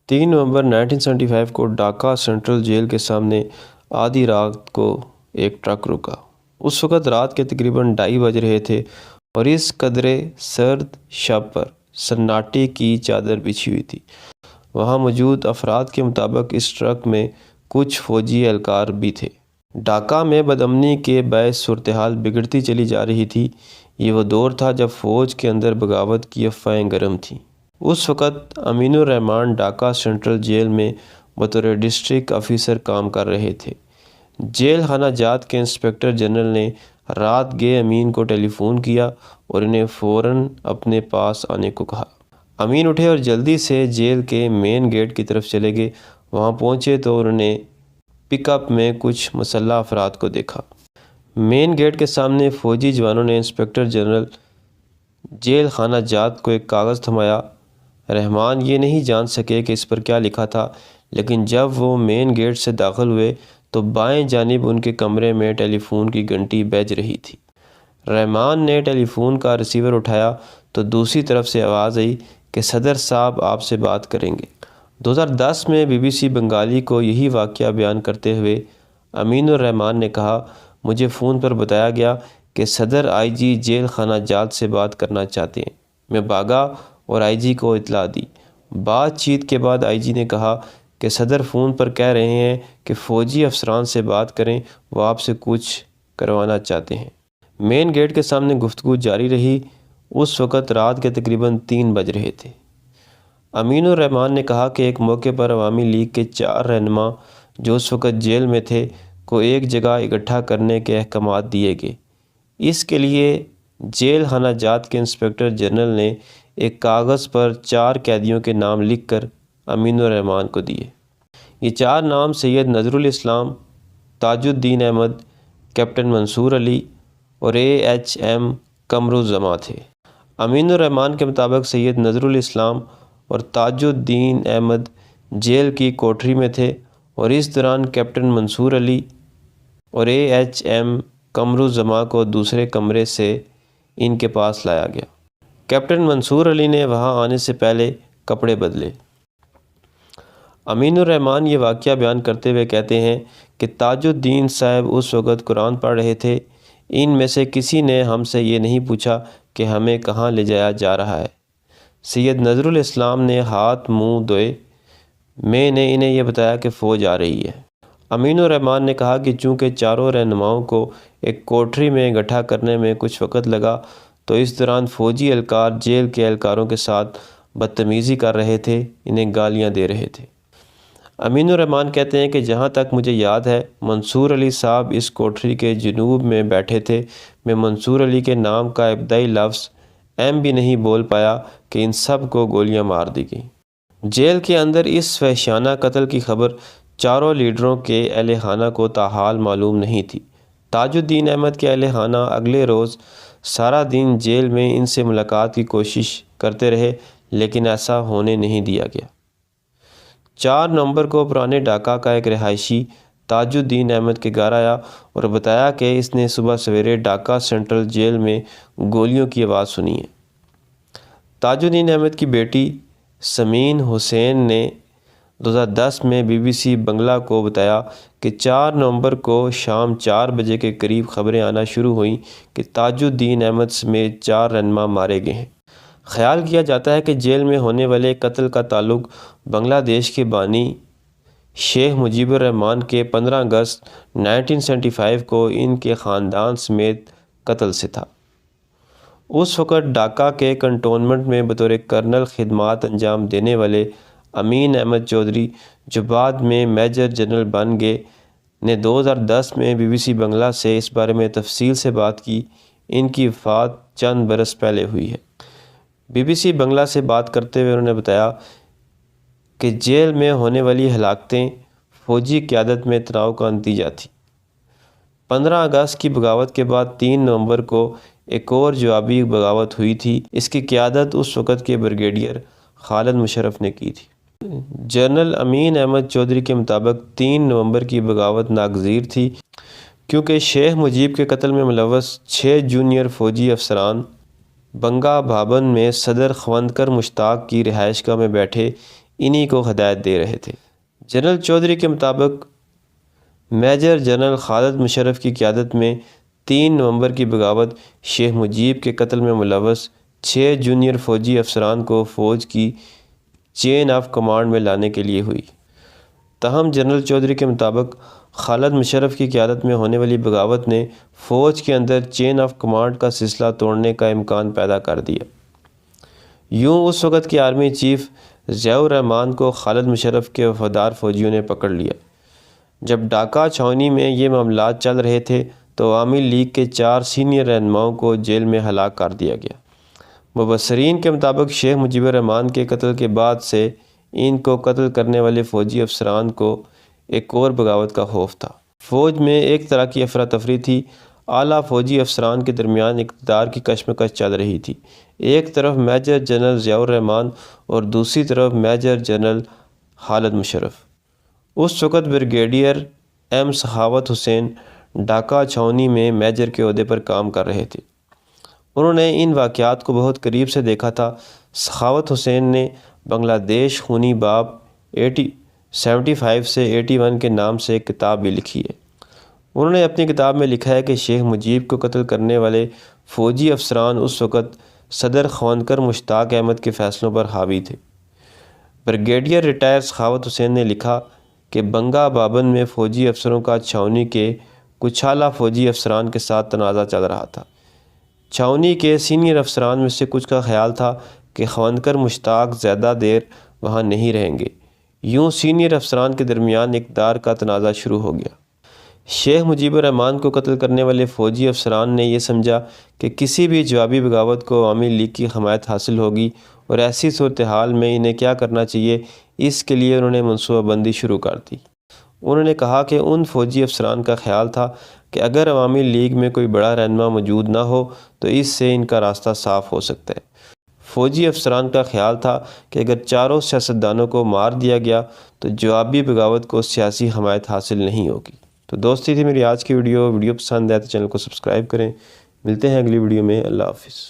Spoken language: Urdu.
3 نومبر 1975 کو ڈھاکہ سینٹرل جیل کے سامنے آدھی رات کو ایک ٹرک رکا۔ اس وقت رات کے تقریباً 2:30 بج رہے تھے اور اس قدرے سرد شب پر سناٹے کی چادر بچھی ہوئی تھی۔ وہاں موجود افراد کے مطابق اس ٹرک میں کچھ فوجی اہلکار بھی تھے۔ ڈھاکہ میں بدامنی کے باعث صورتحال بگڑتی چلی جا رہی تھی۔ یہ وہ دور تھا جب فوج کے اندر بغاوت کی افواہیں گرم تھیں۔ اس وقت امین الرحمن ڈھاکہ سینٹرل جیل میں بطور ڈسٹرکٹ آفیسر کام کر رہے تھے۔ جیل خانہ جات کے انسپکٹر جنرل نے رات گئے امین کو ٹیلی فون کیا اور انہیں فوراً اپنے پاس آنے کو کہا۔ امین اٹھے اور جلدی سے جیل کے مین گیٹ کی طرف چلے گئے۔ وہاں پہنچے تو انہوں نے پک اپ میں کچھ مسلح افراد کو دیکھا۔ مین گیٹ کے سامنے فوجی جوانوں نے انسپکٹر جنرل جیل خانہ جات کو ایک کاغذ تھمایا۔ رحمان یہ نہیں جان سکے کہ اس پر کیا لکھا تھا، لیکن جب وہ مین گیٹ سے داخل ہوئے تو بائیں جانب ان کے کمرے میں ٹیلی فون کی گھنٹی بج رہی تھی۔ رحمان نے ٹیلی فون کا ریسیور اٹھایا تو دوسری طرف سے آواز آئی کہ صدر صاحب آپ سے بات کریں گے۔ 2010 میں BBC بنگالی کو یہی واقعہ بیان کرتے ہوئے امین الرحمن نے کہا، مجھے فون پر بتایا گیا کہ صدر IG جیل خانہ جات سے بات کرنا چاہتے ہیں۔ میں بھاگا اور IG کو اطلاع دی۔ بات چیت کے بعد IG نے کہا کہ صدر فون پر کہہ رہے ہیں کہ فوجی افسران سے بات کریں، وہ آپ سے کچھ کروانا چاہتے ہیں۔ مین گیٹ کے سامنے گفتگو جاری رہی۔ اس وقت رات کے تقریباً 3 بج رہے تھے۔ امین الرحمن نے کہا کہ ایک موقع پر عوامی لیگ کے 4 رہنما جو اس وقت جیل میں تھے کو ایک جگہ اکٹھا کرنے کے احکامات دیے گئے۔ اس کے لیے جیل خانہ جات کے انسپکٹر جنرل نے ایک کاغذ پر 4 قیدیوں کے نام لکھ کر امین الرحمن کو دیے۔ یہ 4 نام سید نذر الاسلام، تاج الدین احمد، کیپٹن منصور علی اور AHM قمرالزماں تھے۔ امین الرحمن کے مطابق سید نذر الاسلام اور تاج الدین احمد جیل کی کوٹری میں تھے اور اس دوران کیپٹن منصور علی اور AHM قمرالزماں کو دوسرے کمرے سے ان کے پاس لایا گیا۔ کیپٹن منصور علی نے وہاں آنے سے پہلے کپڑے بدلے۔ امین الرحمن یہ واقعہ بیان کرتے ہوئے کہتے ہیں کہ تاج الدین صاحب اس وقت قرآن پڑھ رہے تھے۔ ان میں سے کسی نے ہم سے یہ نہیں پوچھا کہ ہمیں کہاں لے جایا جا رہا ہے۔ سید نذر الاسلام نے ہاتھ منہ دھوئے۔ میں نے انہیں یہ بتایا کہ فوج آ رہی ہے۔ امین الرحمن نے کہا کہ چونکہ 4 رہنماؤں کو ایک کوٹری میں اکٹھا کرنے میں کچھ وقت لگا تو اس دوران فوجی اہلکار جیل کے اہلکاروں کے ساتھ بدتمیزی کر رہے تھے، انہیں گالیاں دے رہے تھے۔ امین الرحمن کہتے ہیں کہ جہاں تک مجھے یاد ہے منصور علی صاحب اس کوٹری کے جنوب میں بیٹھے تھے۔ میں منصور علی کے نام کا ابتدائی لفظ M بھی نہیں بول پایا کہ ان سب کو گولیاں مار دی گئیں۔ جیل کے اندر اس وحشیانہ قتل کی خبر 4 لیڈروں کے اہل خانہ کو تاحال معلوم نہیں تھی۔ تاج الدین احمد کے اہل خانہ اگلے روز سارا دن جیل میں ان سے ملاقات کی کوشش کرتے رہے، لیکن ایسا ہونے نہیں دیا گیا۔ 4 نومبر کو پرانے ڈھاکہ کا ایک رہائشی تاج الدین احمد کے گھر آیا اور بتایا کہ اس نے صبح سویرے ڈھاکہ سینٹرل جیل میں گولیوں کی آواز سنی ہے۔ تاج الدین احمد کی بیٹی سمین حسین نے 2010 میں BBC بنگلہ کو بتایا کہ 4 نومبر کو شام 4 بجے کے قریب خبریں آنا شروع ہوئیں کہ تاج الدین احمد سمیت 4 رہنما مارے گئے ہیں۔ خیال کیا جاتا ہے کہ جیل میں ہونے والے قتل کا تعلق بنگلہ دیش کے بانی شیخ مجیب الرحمن کے 15 اگست 1975 کو ان کے خاندان سمیت قتل سے تھا۔ اس وقت ڈھاکہ کے کنٹونمنٹ میں بطور کرنل خدمات انجام دینے والے امین احمد چودھری، جو بعد میں میجر جنرل بن گئے، نے 2010 میں BBC بنگلہ سے اس بارے میں تفصیل سے بات کی۔ ان کی وفات چند برس پہلے ہوئی ہے۔ BBC بنگلہ سے بات کرتے ہوئے انہوں نے بتایا کہ جیل میں ہونے والی ہلاکتیں فوجی قیادت میں تناؤ کا نتیجہ تھی۔ 15 اگست کی بغاوت کے بعد 3 نومبر کو ایک اور جوابی بغاوت ہوئی تھی۔ اس کی قیادت اس وقت کے بریگیڈیئر خالد مشرف نے کی تھی۔ جنرل امین احمد چودھری کے مطابق 3 نومبر کی بغاوت ناگزیر تھی کیونکہ شیخ مجیب کے قتل میں ملوث 6 جونیئر فوجی افسران بنگا بھابن میں صدر خوندکر مشتاق کی رہائش گاہ میں بیٹھے انہی کو ہدایت دے رہے تھے۔ جنرل چودھری کے مطابق میجر جنرل خالد مشرف کی قیادت میں 3 نومبر کی بغاوت شیخ مجیب کے قتل میں ملوث 6 جونیئر فوجی افسران کو فوج کی چین آف کمانڈ میں لانے کے لیے ہوئی۔ تاہم جنرل چودھری کے مطابق خالد مشرف کی قیادت میں ہونے والی بغاوت نے فوج کے اندر چین آف کمانڈ کا سلسلہ توڑنے کا امکان پیدا کر دیا۔ یوں اس وقت کے آرمی چیف ضیاء الرحمن کو خالد مشرف کے وفادار فوجیوں نے پکڑ لیا۔ جب ڈاکا چھاؤنی میں یہ معاملات چل رہے تھے تو عوامی لیگ کے 4 سینئر رہنماؤں کو جیل میں ہلاک کر دیا گیا۔ مبصرین کے مطابق شیخ مجیب الرحمن کے قتل کے بعد سے ان کو قتل کرنے والے فوجی افسران کو ایک اور بغاوت کا خوف تھا۔ فوج میں ایک طرح کی افراتفری تھی۔ اعلیٰ فوجی افسران کے درمیان اقتدار کی کشمکش چل رہی تھی۔ ایک طرف میجر جنرل ضیاء الرحمن اور دوسری طرف میجر جنرل خالد مشرف۔ اس وقت بریگیڈیئر ایم سخاوت حسین ڈاکا چھاؤنی میں میجر کے عہدے پر کام کر رہے تھے۔ انہوں نے ان واقعات کو بہت قریب سے دیکھا تھا۔ سخاوت حسین نے بنگلہ دیش خونی باب 75 سے 81 کے نام سے ایک کتاب بھی لکھی ہے۔ انہوں نے اپنی کتاب میں لکھا ہے کہ شیخ مجیب کو قتل کرنے والے فوجی افسران اس وقت صدر خوانکر مشتاق احمد کے فیصلوں پر حاوی تھے۔ بریگیڈیئر ریٹائر سخاوت حسین نے لکھا کہ بنگا بابن میں فوجی افسروں کا چھاؤنی کے کچھ اعلیٰ فوجی افسران کے ساتھ تنازع چل رہا تھا۔ چھاؤنی کے سینئر افسران میں سے کچھ کا خیال تھا کہ خوانکر مشتاق زیادہ دیر وہاں نہیں رہیں گے۔ یوں سینئر افسران کے درمیان اقتدار کا تنازع شروع ہو گیا۔ شیخ مجیب الرحمن کو قتل کرنے والے فوجی افسران نے یہ سمجھا کہ کسی بھی جوابی بغاوت کو عوامی لیگ کی حمایت حاصل ہوگی اور ایسی صورتحال میں انہیں کیا کرنا چاہیے، اس کے لیے انہوں نے منصوبہ بندی شروع کر دی۔ انہوں نے کہا کہ ان فوجی افسران کا خیال تھا کہ اگر عوامی لیگ میں کوئی بڑا رہنما موجود نہ ہو تو اس سے ان کا راستہ صاف ہو سکتا ہے۔ فوجی افسران کا خیال تھا کہ اگر چاروں سیاستدانوں کو مار دیا گیا تو جوابی بغاوت کو سیاسی حمایت حاصل نہیں ہوگی۔ تو دوستی تھی میری آج کی ویڈیو پسند ہے تو چینل کو سبسکرائب کریں۔ ملتے ہیں اگلی ویڈیو میں۔ اللہ حافظ۔